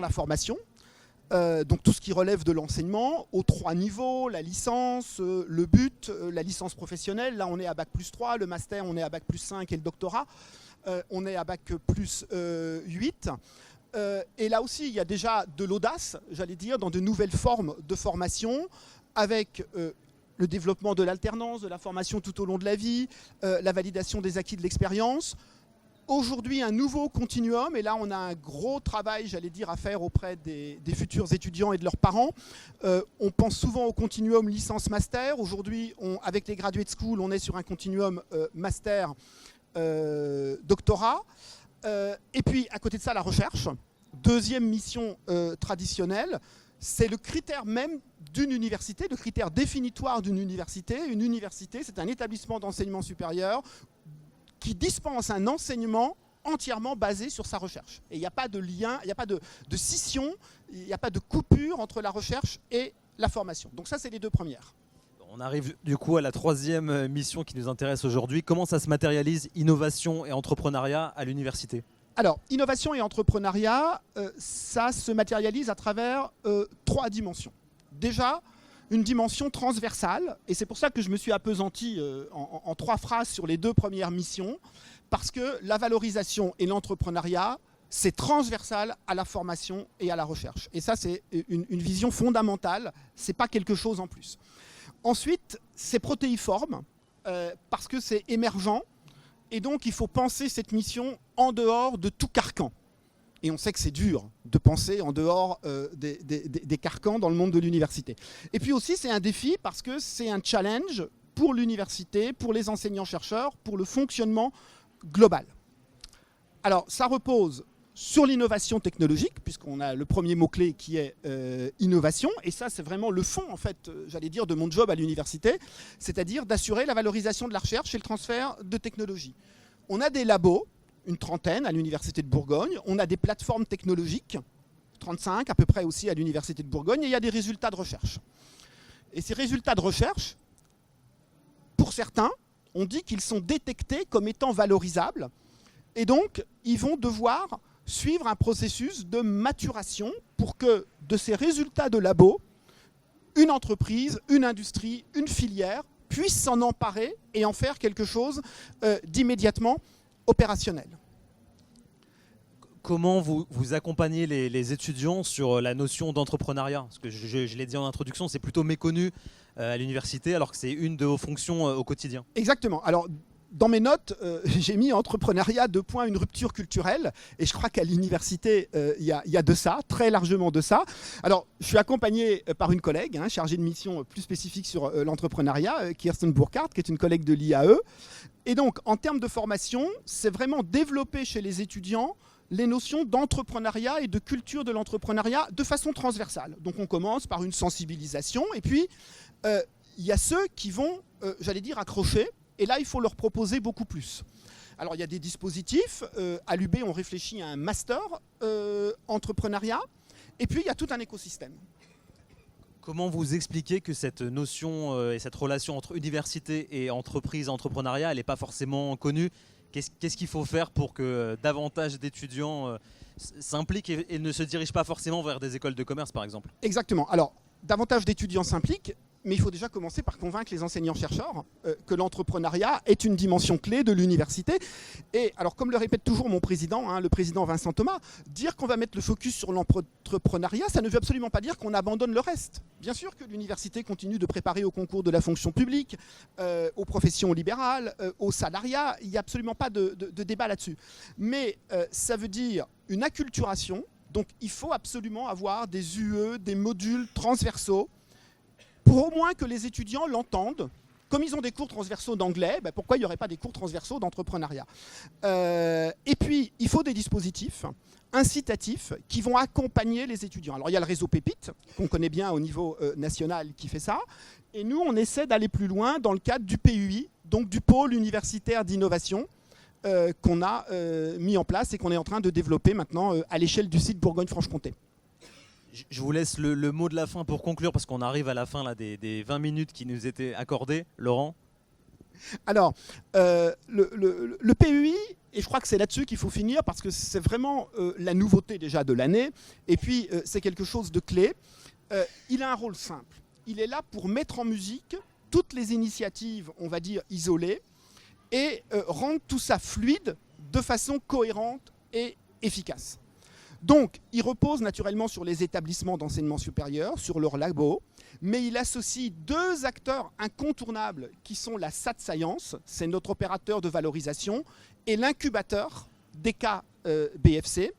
la formation. Donc tout ce qui relève de l'enseignement, aux 3 niveaux, la licence, le but, la licence professionnelle, là on est à Bac+3, le master on est à Bac+5 et le doctorat, on est à Bac+8. Et là aussi il y a déjà de l'audace, j'allais dire, dans de nouvelles formes de formation, avec le développement de l'alternance, de la formation tout au long de la vie, la validation des acquis de l'expérience. Aujourd'hui, un nouveau continuum, et là on a un gros travail, j'allais dire, à faire auprès des futurs étudiants et de leurs parents. On pense souvent au continuum licence-master. Aujourd'hui, avec les graduate schools, on est sur un continuum master-doctorat. Et puis, à côté de ça, la recherche. Deuxième mission traditionnelle, c'est le critère même d'une université, le critère définitoire d'une université. Une université, c'est un établissement d'enseignement supérieur qui dispense un enseignement entièrement basé sur sa recherche. Et il n'y a pas de lien, il n'y a pas de scission, il n'y a pas de coupure entre la recherche et la formation. Donc ça, c'est les 2 premières. On arrive du coup à la 3e mission qui nous intéresse aujourd'hui. Comment ça se matérialise, innovation et entrepreneuriat à l'université ? Alors, innovation et entrepreneuriat, ça se matérialise à travers 3 dimensions. Déjà, une dimension transversale, et c'est pour ça que je me suis appesanti en 3 phrases sur les 2 premières missions, parce que la valorisation et l'entrepreneuriat, c'est transversal à la formation et à la recherche. Et ça, c'est une vision fondamentale, c'est pas quelque chose en plus. Ensuite, c'est protéiforme, parce que c'est émergent, et donc il faut penser cette mission en dehors de tout carcan. Et on sait que c'est dur de penser en dehors des carcans dans le monde de l'université. Et puis aussi, c'est un défi parce que c'est un challenge pour l'université, pour les enseignants-chercheurs, pour le fonctionnement global. Alors, ça repose sur l'innovation technologique, puisqu'on a le premier mot-clé qui est innovation. Et ça, c'est vraiment le fond, en fait, j'allais dire, de mon job à l'université, c'est-à-dire d'assurer la valorisation de la recherche et le transfert de technologies. On a des labos, une 30aine à l'Université de Bourgogne. On a des plateformes technologiques, 35 à peu près aussi à l'Université de Bourgogne, et il y a des résultats de recherche. Et ces résultats de recherche, pour certains, on dit qu'ils sont détectés comme étant valorisables, et donc ils vont devoir suivre un processus de maturation pour que de ces résultats de labo, une entreprise, une industrie, une filière puisse s'en emparer et en faire quelque chose d'immédiatement opérationnel. Comment vous accompagnez les étudiants sur la notion d'entrepreneuriat ? Parce que je l'ai dit en introduction, c'est plutôt méconnu à l'université, alors que c'est une de vos fonctions au quotidien. Exactement. Alors, dans mes notes, j'ai mis entrepreneuriat, une rupture culturelle. Et je crois qu'à l'université, il y a de ça, très largement de ça. Alors, je suis accompagné par une collègue, chargée de mission plus spécifique sur l'entrepreneuriat, Kirsten Burkhardt, qui est une collègue de l'IAE. Et donc, en termes de formation, c'est vraiment développer chez les étudiants les notions d'entrepreneuriat et de culture de l'entrepreneuriat de façon transversale. Donc, on commence par une sensibilisation. Et puis, il y a ceux qui vont, j'allais dire, accrocher. Et là, il faut leur proposer beaucoup plus. Alors, il y a des dispositifs. À l'UB, on réfléchit à un master entrepreneuriat. Et puis, il y a tout un écosystème. Comment vous expliquez que cette notion et cette relation entre université et entreprise, entrepreneuriat, elle n'est pas forcément connue ? Qu'est-ce qu'il faut faire pour que davantage d'étudiants s'impliquent et ne se dirigent pas forcément vers des écoles de commerce, par exemple ? Exactement. Alors, davantage d'étudiants s'impliquent, mais il faut déjà commencer par convaincre les enseignants-chercheurs que l'entrepreneuriat est une dimension clé de l'université. Et alors, comme le répète toujours mon président, le président Vincent Thomas, dire qu'on va mettre le focus sur l'entrepreneuriat, ça ne veut absolument pas dire qu'on abandonne le reste. Bien sûr que l'université continue de préparer au concours de la fonction publique, aux professions libérales, au salariat. Il n'y a absolument pas de débat là-dessus. Mais ça veut dire une acculturation. Donc, il faut absolument avoir des UE, des modules transversaux, pour au moins que les étudiants l'entendent. Comme ils ont des cours transversaux d'anglais, pourquoi il n'y aurait pas des cours transversaux d'entrepreneuriat ? Et puis, il faut des dispositifs incitatifs qui vont accompagner les étudiants. Alors, il y a le réseau Pépite, qu'on connaît bien au niveau national, qui fait ça. Et nous, on essaie d'aller plus loin dans le cadre du PUI, donc du pôle universitaire d'innovation, qu'on a mis en place et qu'on est en train de développer maintenant à l'échelle du site Bourgogne-Franche-Comté. Je vous laisse le mot de la fin pour conclure, parce qu'on arrive à la fin là, des 20 minutes qui nous étaient accordées. Laurent ? Alors, le PEI, et je crois que c'est là-dessus qu'il faut finir, parce que c'est vraiment la nouveauté déjà de l'année, et puis c'est quelque chose de clé. Il a un rôle simple. Il est là pour mettre en musique toutes les initiatives, on va dire, isolées, et rendre tout ça fluide de façon cohérente et efficace. Donc, il repose naturellement sur les établissements d'enseignement supérieur, sur leurs labos, mais il associe deux acteurs incontournables qui sont la SAT Science, c'est notre opérateur de valorisation, et l'incubateur DK-BFC.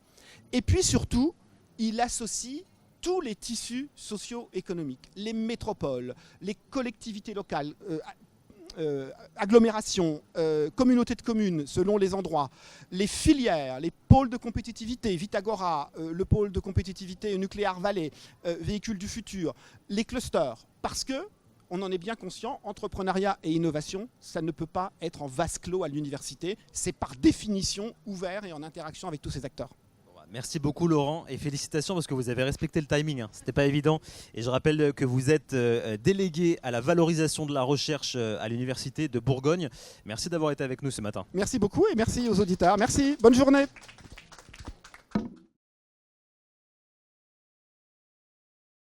Et puis surtout, il associe tous les tissus socio-économiques, les métropoles, les collectivités locales, agglomérations, communautés de communes selon les endroits, les filières, les pôles de compétitivité, Vitagora, le pôle de compétitivité Nucléaire Vallée, véhicules du futur, les clusters, parce que on en est bien conscient, entrepreneuriat et innovation, ça ne peut pas être en vase clos à l'université, c'est par définition ouvert et en interaction avec tous ces acteurs. Merci beaucoup Laurent et félicitations parce que vous avez respecté le timing, hein. C'était pas évident. Et je rappelle que vous êtes délégué à la valorisation de la recherche à l'Université de Bourgogne. Merci d'avoir été avec nous ce matin. Merci beaucoup et merci aux auditeurs. Merci, bonne journée.